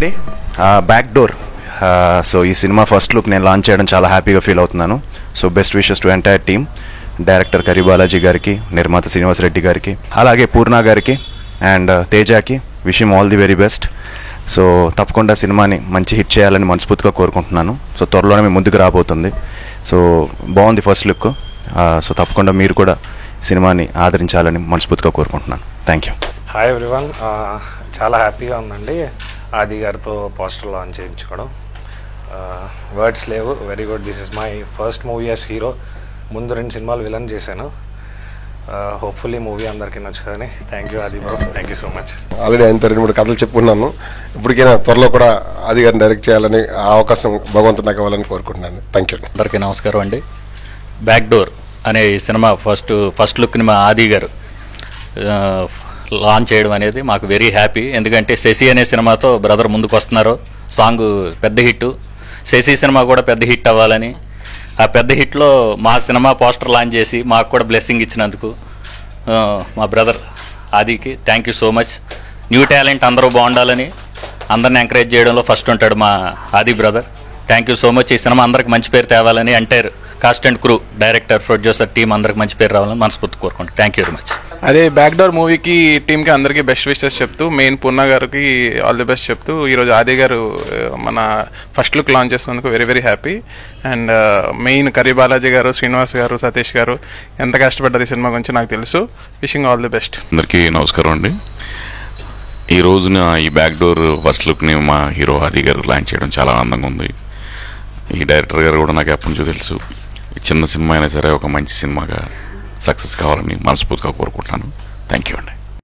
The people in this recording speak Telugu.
అండి. Back door. సో ఈ సినిమా ఫస్ట్ లుక్ నేను లాంచ్ చేయడం చాలా హ్యాపీగా ఫీల్ అవుతున్నాను. So best wishes to entire team, director కరి బాలాజీ గారికి, నిర్మాత శ్రీనివాస్ రెడ్డి గారికి, అలాగే పూర్ణ గారికి అండ్ తేజాకి wish all the very best. So తప్పకుండా సినిమాని మంచి హిట్ చేయాలని మనస్ఫూర్తిగా కోరుకుంటున్నాను. సో త్వరలోనే మేము ముందుకు రాబోతుంది. సో బాగుంది ఫస్ట్ లుక్. సో తప్పకుండా మీరు కూడా సినిమాని ఆదరించాలని మనస్ఫూర్తిగా కోరుకుంటున్నాను. Thank you. Hi everyone. చాలా హ్యాపీగా ఉందండి ఆది గారితో పోస్టర్ లాంచ్ చేయించుకోవడం. వర్డ్స్ లేవు. Very good. This is my first movie as hero. ముందు 2 సినిమాలు విలన్ చేశాను. హోప్ఫుల్లీ మూవీ అందరికీ నచ్చుతుందని. థ్యాంక్ యూ ఆది bro. Thank you so much. Already ఆయన 2-3 కథలు చెప్పుకున్నాను. ఇప్పటికైనా త్వరలో కూడా ఆది గారిని డైరెక్ట్ చేయాలని ఆ అవకాశం భగవంతుడు నాకు ఇవ్వాలని కోరుకుంటున్నాను. Thank you. అందరికీ నమస్కారం అండి. బ్యాక్ డోర్ అనే ఈ సినిమా ఫస్ట్ లుక్ని మా ఆది గారు లాంచ్ చేయడం అనేది మాకు వెరీ హ్యాపీ. ఎందుకంటే శశి అనే సినిమాతో బ్రదర్ ముందుకు వస్తున్నారు. సాంగ్ పెద్ద హిట్. శశి సినిమా కూడా పెద్ద హిట్ అవ్వాలని, ఆ పెద్ద హిట్లో మా సినిమా పోస్టర్ లాంచ్ చేసి మాకు కూడా బ్లెస్సింగ్ ఇచ్చినందుకు మా బ్రదర్ ఆదికి thank you so much. New talent అందరూ బాగుండాలని అందరిని ఎంకరేజ్ చేయడంలో ఫస్ట్ ఉంటాడు మా Aadi brother. Thank you so much. ఈ సినిమా అందరికి మంచి పేరు తేవాలని, entire cast and crew, director, producer team అందరికి మంచి పేరు రావాలని మనస్ఫూర్తి కోరుకుంటాను. Thank you very much. అదే బ్యాక్ డోర్ మూవీకి టీంకి అందరికీ బెస్ట్ విషెస్ చెప్తూ, మెయిన్ పూర్ణ గారికి ఆల్ ది బెస్ట్ చెప్తూ, ఈరోజు ఆది గారు మన ఫస్ట్ లుక్ లాంచ్ చేస్తున్నందుకు very very happy. And main కరి బాలాజీ గారు, శ్రీనివాస్ గారు, సతీష్ గారు ఎంత కష్టపడ్డారు ఈ సినిమా గురించి నాకు తెలుసు. Wishing all the best. అందరికీ నమస్కారం అండి. ఈ రోజున ఈ బ్యాక్ డోర్ ఫస్ట్ లుక్ని మా హీరో ఆది గారు లాంచ్ చేయడం చాలా ఆనందంగా ఉంది. ఈ డైరెక్టర్ గారు కూడా నాకు ఎప్పటి నుంచో తెలుసు. చిన్న సినిమా అయినా సరే ఒక మంచి సినిమాగా సక్సెస్ కావాలని మనస్ఫూర్తిగా కోరుకుంటున్నాను. థ్యాంక్ యూ అండి.